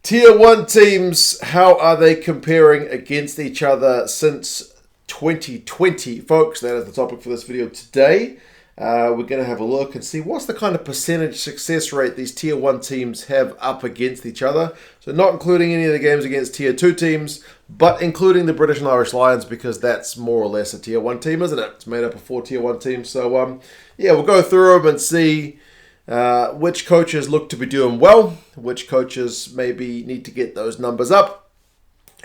Tier 1 teams, how are they comparing against each other since 2020? Folks, that is the topic for this video today. We're going to have a look and see what's the kind of percentage success rate these Tier 1 teams have up against each other. So not including any of the games against Tier 2 teams, but including the British and Irish Lions, because that's more or less a Tier 1 team, isn't it? It's made up of 4 Tier 1 teams. So, yeah, we'll go through them and see which coaches look to be doing well, which coaches maybe need to get those numbers up,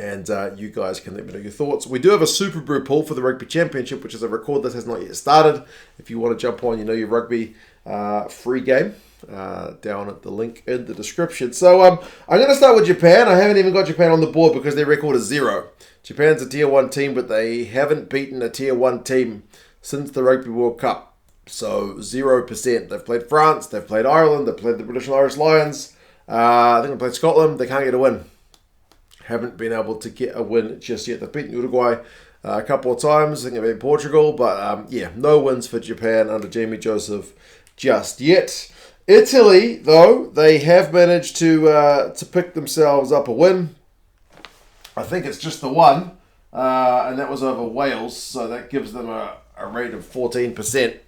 and you guys can let me know your thoughts. We do have a Super Brew pool for the Rugby Championship, which is a record that has not yet started. If you want to jump on, your Rugby free game, down at the link in the description. So I'm going to start with Japan. I haven't even got Japan on the board because their record is 0. Japan's a Tier 1 team, but they haven't beaten a Tier 1 team since the Rugby World Cup. So 0%. They've played France, they've played Ireland, they've played the British and Irish Lions. I think they've played Scotland. They can't get a win. Haven't been able to get a win just yet. They've beaten Uruguay a couple of times. I think they've beaten Portugal. But yeah, no wins for Japan under Jamie Joseph just yet. Italy, though, they have managed to pick themselves up a win. I think it's just the one. And that was over Wales. So that gives them a rate of 14%.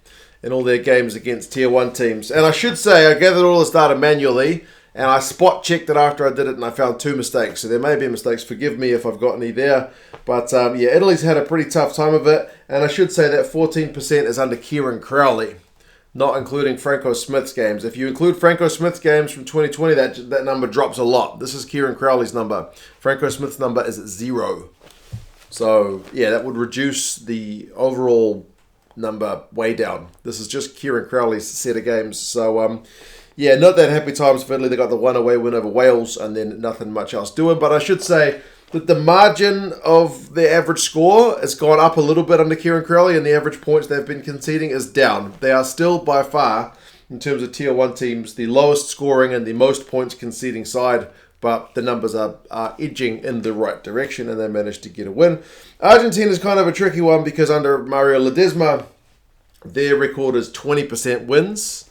In all their games against Tier 1 teams. And I should say, I gathered all this data manually, and I spot checked it after I did it, and I found 2 mistakes. So there may be mistakes. Forgive me if I've got any there. But yeah, Italy's had a pretty tough time of it. And I should say that 14% is under Kieran Crowley, not including Franco Smith's games. If you include Franco Smith's games from 2020, that number drops a lot. This is Kieran Crowley's number. Franco Smith's number is 0. So yeah, that would reduce the overall number way down. This is just Kieran Crowley's set of games. So, yeah, not that happy times for Italy. They got the 1 away win over Wales and then nothing much else doing. But I should say that the margin of their average score has gone up a little bit under Kieran Crowley, and the average points they've been conceding is down. They are still by far, in terms of Tier 1 teams, the lowest scoring and the most points conceding side, but the numbers are edging in the right direction, and they managed to get a win. Argentina is kind of a tricky one because under Mario Ledesma, their record is 20% wins.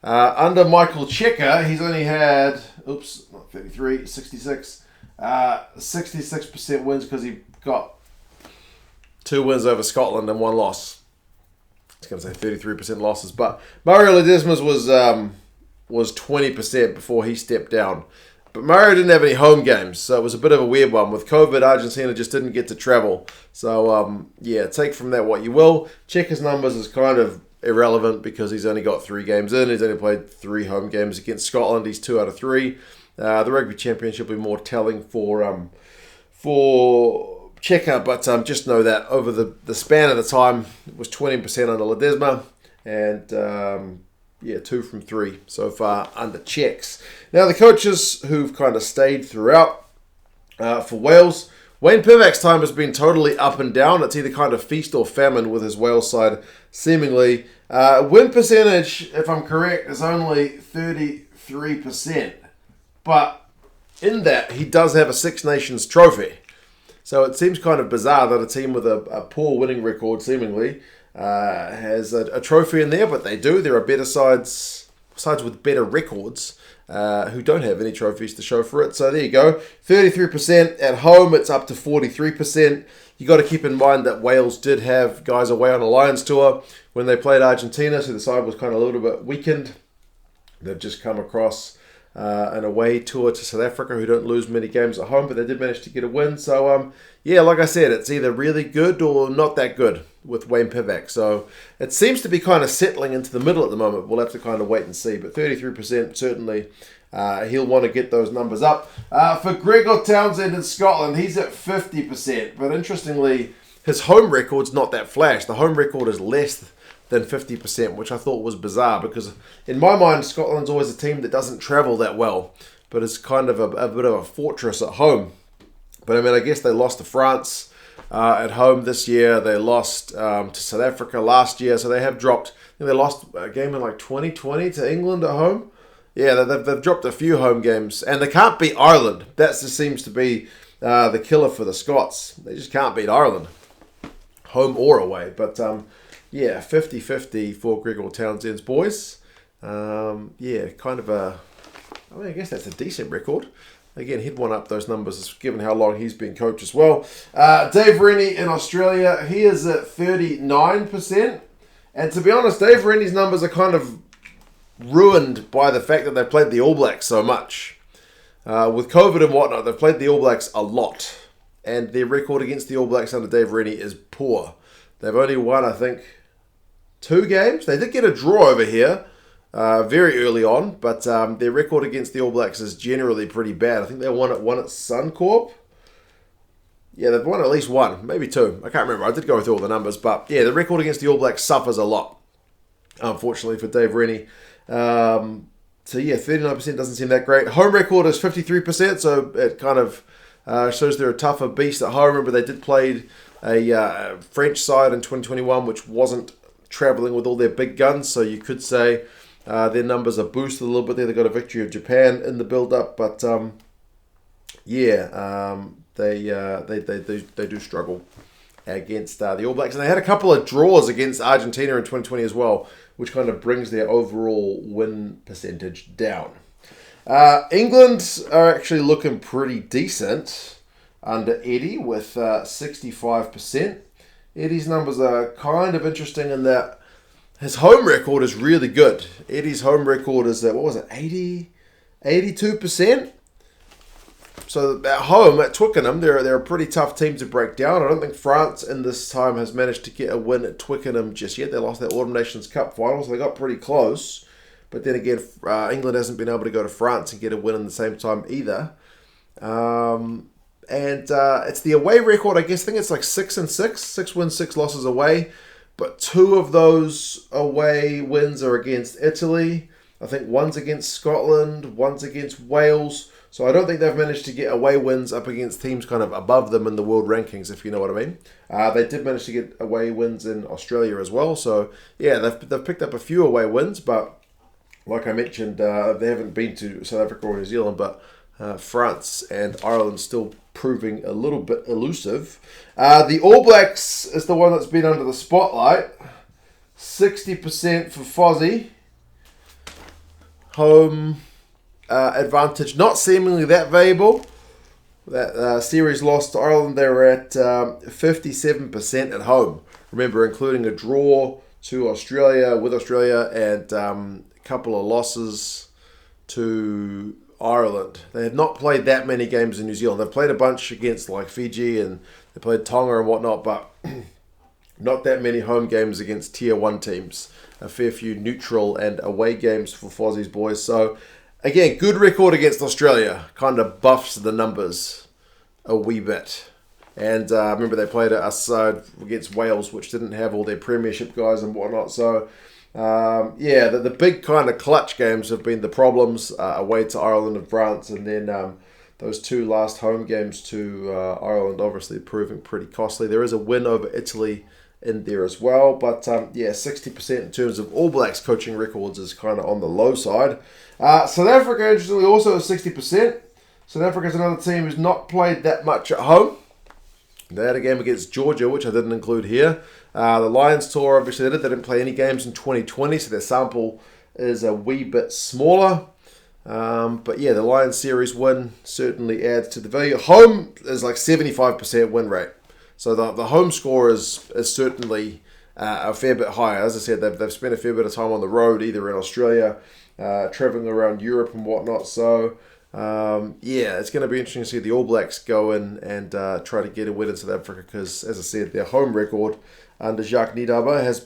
Under Michael Cheika, he's only had, not 33, 66. 66% wins because he got 2 wins over Scotland and 1 loss. I was going to say 33% losses, but Mario Ledesma's was 20% before he stepped down. But Mario didn't have any home games, so it was a bit of a weird one. With COVID, Argentina just didn't get to travel. So, yeah, take from that what you will. Cheika's numbers is kind of irrelevant because he's only got 3 games in. He's only played 3 home games against Scotland. He's 2 out of 3. The Rugby Championship will be more telling for Cheika, but just know that over the span of the time, it was 20% under Ledesma, and yeah, 2 from 3 so far under Czechs. Now, the coaches who've kind of stayed throughout for Wales, Wayne Pivac's time has been totally up and down. It's either kind of feast or famine with his Wales side, seemingly. Win percentage, if I'm correct, is only 33%. But in that, he does have a Six Nations trophy. So it seems kind of bizarre that a team with a poor winning record, seemingly, has a trophy in there, but they do. There are better sides with better records who don't have any trophies to show for it. So there you go. 33% at home. It's up to 43%. You got to keep in mind that Wales did have guys away on a Lions tour when they played Argentina, so the side was kind of a little bit weakened. They've just come across an away tour to South Africa, who don't lose many games at home, but they did manage to get a win. So, yeah, like I said, it's either really good or not that good with Wayne Pivac. So it seems to be kind of settling into the middle at the moment. We'll have to kind of wait and see. But 33%, certainly he'll want to get those numbers up. For Gregor Townsend in Scotland, he's at 50%. But interestingly, his home record's not that flash. The home record is less than 50%, which I thought was bizarre because in my mind, Scotland's always a team that doesn't travel that well, but it's kind of a bit of a fortress at home. But I mean, I guess they lost to France at home this year. They lost to South Africa last year, so they have dropped. I think they lost a game in like 2020 to England at home. Yeah, they've dropped a few home games, and they can't beat Ireland. That just seems to be the killer for the Scots. They just can't beat Ireland, home or away. But yeah, 50-50 for Gregor Townsend's boys. Yeah, kind of a I mean, I guess that's a decent record. Again, he'd one up those numbers given how long he's been coach as well. Dave Rennie in Australia, he is at 39%. And to be honest, Dave Rennie's numbers are kind of ruined by the fact that they've played the All Blacks so much. With COVID and whatnot, they've played the All Blacks a lot. And their record against the All Blacks under Dave Rennie is poor. They've only won, I think, 2 games. They did get a draw over here very early on, but their record against the All Blacks is generally pretty bad. I think they won at Suncorp. Yeah, they've won at least 1, maybe 2. I can't remember. I did go through all the numbers, but yeah, the record against the All Blacks suffers a lot, unfortunately, for Dave Rennie. So yeah, 39% doesn't seem that great. Home record is 53%, so it kind of shows they're a tougher beast at home. Remember, they did play a French side in 2021, which wasn't travelling with all their big guns, so you could say their numbers are boosted a little bit there. They got a victory of Japan in the build-up, but they do struggle against the All Blacks. And they had a couple of draws against Argentina in 2020 as well, which kind of brings their overall win percentage down. England are actually looking pretty decent under Eddie with 65%. Eddie's numbers are kind of interesting in that his home record is really good. Eddie's home record is at, 82%? So at home, at Twickenham, they're a pretty tough team to break down. I don't think France in this time has managed to get a win at Twickenham just yet. They lost their Autumn Nations Cup final, so they got pretty close. But then again, England hasn't been able to go to France and get a win in the same time either. And it's the away record, I guess. I think it's like 6-6. 6 wins, 6 losses away. But 2 of those away wins are against Italy. I think one's against Scotland, one's against Wales. So I don't think they've managed to get away wins up against teams kind of above them in the world rankings, if you know what I mean. They did manage to get away wins in Australia as well. So yeah, they've picked up a few away wins, but like I mentioned, they haven't been to South Africa or New Zealand, but France and Ireland still proving a little bit elusive. The All Blacks is the one that's been under the spotlight. 60% for Fozzie. Home advantage not seemingly that valuable. That series loss to Ireland, they were at 57% at home. Remember, including a draw to Australia with Australia and a couple of losses to Ireland. They have not played that many games in New Zealand. They've played a bunch against like Fiji and they played Tonga and whatnot, but not that many home games against Tier 1 teams. A fair few neutral and away games for Fozzie's boys. So again, good record against Australia. Kind of buffs the numbers a wee bit. And remember they played a side against Wales, which didn't have all their premiership guys and whatnot. So the big kind of clutch games have been the problems away to Ireland and France. And then those 2 last home games to Ireland obviously proving pretty costly. There is a win over Italy in there as well. But 60% in terms of All Blacks coaching records is kind of on the low side. South Africa, interestingly, also at 60%. South Africa is another team who's not played that much at home. They had a game against Georgia, which I didn't include here. The Lions tour, obviously, they didn't play any games in 2020, so their sample is a wee bit smaller. But yeah, the Lions series win certainly adds to the value. Home is like 75% win rate. So the home score is certainly a fair bit higher. As I said, they've spent a fair bit of time on the road, either in Australia, traveling around Europe and whatnot. So it's going to be interesting to see the All Blacks go in and try to get a win in South Africa because, as I said, their home record under Jacques Nienaber has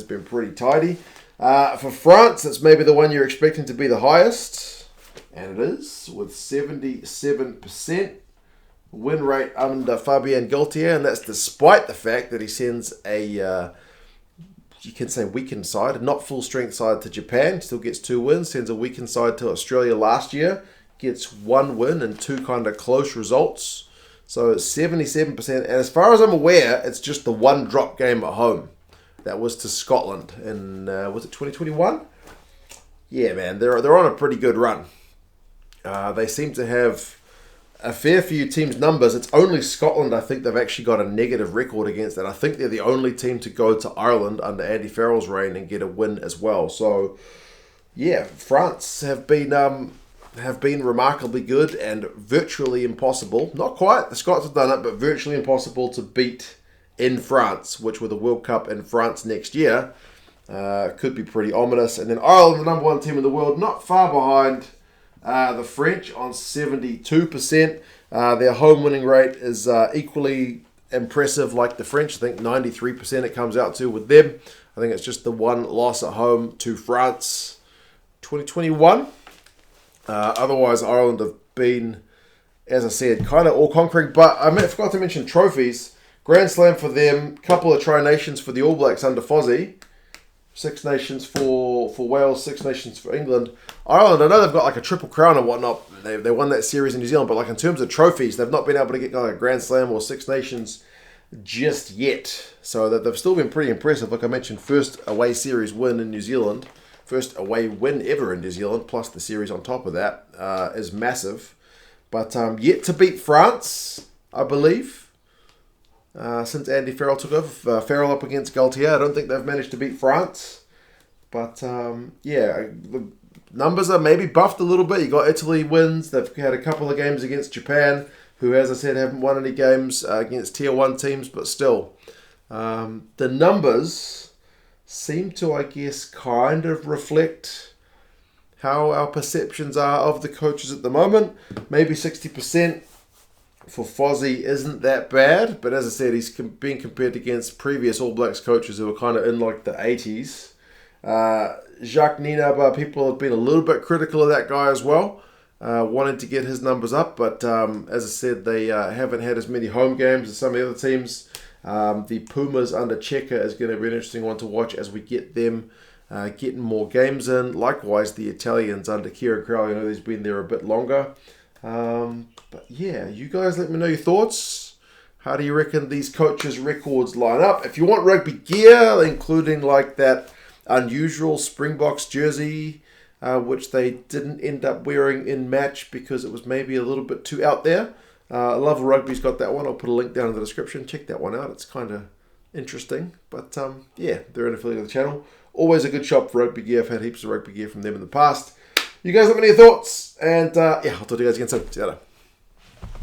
been pretty tidy. For France, it's maybe the one you're expecting to be the highest, and it is with 77% win rate under Fabien Galtier, and that's despite the fact that he sends a you can say weakened side, not full strength side to Japan, still gets 2 wins, sends a weakened side to Australia last year, gets 1 win and 2 kind of close results. So it's 77%. And as far as I'm aware, it's just the 1 drop game at home. That was to Scotland in, was it 2021? Yeah, man, they're on a pretty good run. They seem to have a fair few teams' numbers. It's only Scotland, I think, they've actually got a negative record against, and I think they're the only team to go to Ireland under Andy Farrell's reign and get a win as well. So, yeah, France have been remarkably good and virtually impossible. Not quite, the Scots have done it, but virtually impossible to beat in France, which with the World Cup in France next year could be pretty ominous. And then Ireland, the number one team in the world, not far behind the French on 72%. Their home winning rate is equally impressive like the French. I think 93% it comes out to with them. I think it's just the one loss at home to France 2021. Otherwise, Ireland have been, as I said, kind of all-conquering. But I forgot to mention trophies. Grand Slam for them, couple of Tri-Nations for the All Blacks under Fozzie. Six Nations for Wales, Six Nations for England. Ireland, I know they've got like a Triple Crown and whatnot. They won that series in New Zealand, but like in terms of trophies, they've not been able to get like a Grand Slam or Six Nations just yet. So that they've still been pretty impressive. Like I mentioned, first away series win in New Zealand. First away win ever in New Zealand, plus the series on top of that, is massive. But yet to beat France, I believe, since Andy Farrell took over. Farrell up against Galtier. I don't think they've managed to beat France. But yeah, the numbers are maybe buffed a little bit. You got Italy wins. They've had a couple of games against Japan, who, as I said, haven't won any games against Tier 1 teams. But still, the numbers seem to, I guess, kind of reflect how our perceptions are of the coaches at the moment. Maybe 60% for Fozzie isn't that bad, but as I said, he's being compared against previous All Blacks coaches who were kind of in like the 80s. Jacques Nienaber, people have been a little bit critical of that guy as well, wanting to get his numbers up, but as I said, they haven't had as many home games as some of the other teams. The Pumas under Cheika is going to be an interesting one to watch as we get them getting more games in. Likewise, the Italians under Kieran Crowley. I know he's been there a bit longer. But yeah, you guys let me know your thoughts. How do you reckon these coaches' records line up? If you want rugby gear, including like that unusual Springboks jersey, which they didn't end up wearing in match because it was maybe a little bit too out there. Love Rugby's got that one. I'll put a link down in the description. Check that one out. It's kind of interesting. But yeah, they're an affiliate of the channel. Always a good shop for rugby gear. I've had heaps of rugby gear from them in the past. You guys have any thoughts? And yeah, I'll talk to you guys again soon. See you later.